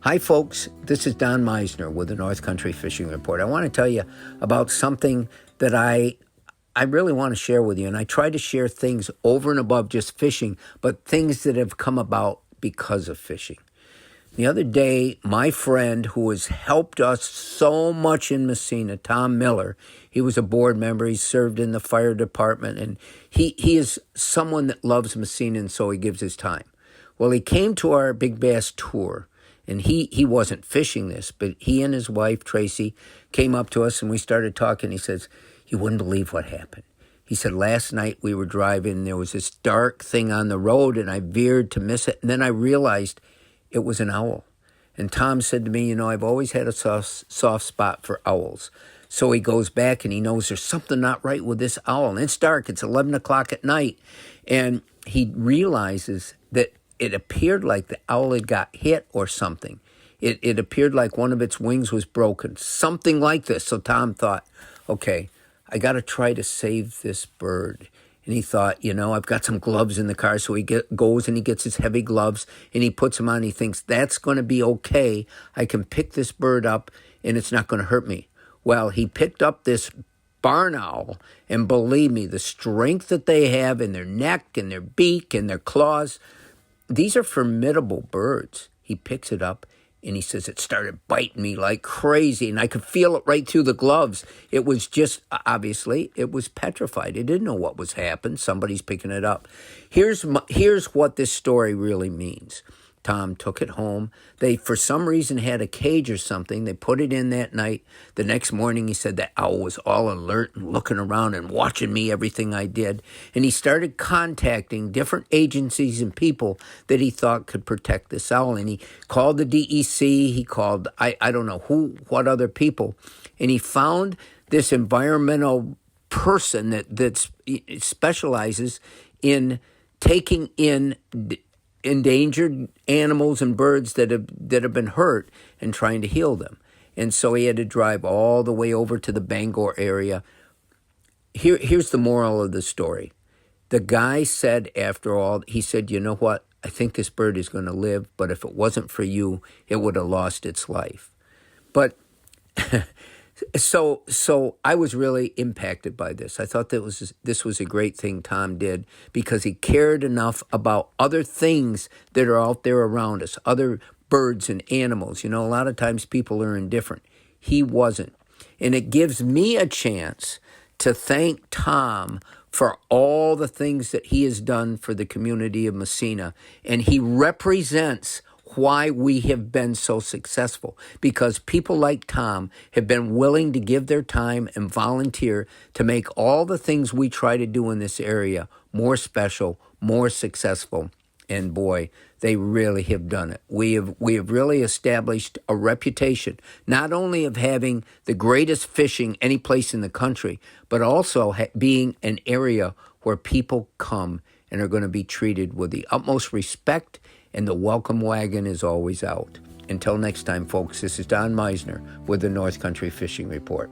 Hi, folks. This is Don Meisner with the North Country Fishing Report. I want to tell you about something that I really want to share with you. And I try to share things over and above just fishing, but things that have come about because of fishing. The other day, my friend who has helped us so much in Messina, Tom Miller, he was a board member. He served in the fire department, and he is someone that loves Messina, and so he gives his time. Well, he came to our Big Bass tour. And he wasn't fishing this, but he and his wife, Tracy, came up to us and we started talking. He says, you wouldn't believe what happened. He said, last night we were driving, there was this dark thing on the road and I veered to miss it. And then I realized it was an owl. And Tom said to me, I've always had a soft spot for owls. So he goes back and he knows there's something not right with this owl. And it's dark, it's 11 o'clock at night. And he realizes that it appeared like the owl had got hit or something. It appeared like one of its wings was broken, something like this. So Tom thought, okay, I got to try to save this bird. And he thought, I've got some gloves in the car. So he goes and he gets his heavy gloves and he puts them on. He thinks that's going to be okay. I can pick this bird up and it's not going to hurt me. Well, he picked up this barn owl, and believe me, the strength that they have in their neck and their beak and their claws, these are formidable birds. He picks it up and he says it started biting me like crazy and I could feel it right through the gloves. It was just, obviously, it was petrified. It didn't know what was happening. Somebody's picking it up. Here's what this story really means. Tom took it home. They, for some reason, had a cage or something. They put it in that night. The next morning, he said the owl was all alert and looking around and watching me, everything I did. And he started contacting different agencies and people that he thought could protect this owl. And he called the DEC. He called, I don't know what other people. And he found this environmental person that specializes in taking in endangered animals and birds that have been hurt and trying to heal them. And so he had to drive all the way over to the Bangor area. Here's the moral of the story. The guy said, after all, he said, you know what? I think this bird is going to live, but if it wasn't for you, it would have lost its life. But So I was really impacted by this. I thought this was a great thing Tom did because he cared enough about other things that are out there around us, other birds and animals. A lot of times people are indifferent. He wasn't. And it gives me a chance to thank Tom for all the things that he has done for the community of Messina. And he represents why we have been so successful, because people like Tom have been willing to give their time and volunteer to make all the things we try to do in this area more special, more successful. And boy, they really have done it. We have really established a reputation, not only of having the greatest fishing any place in the country, but also being an area where people come and are going to be treated with the utmost respect, and the welcome wagon is always out. Until next time, folks, this is Don Meisner with the North Country Fishing Report.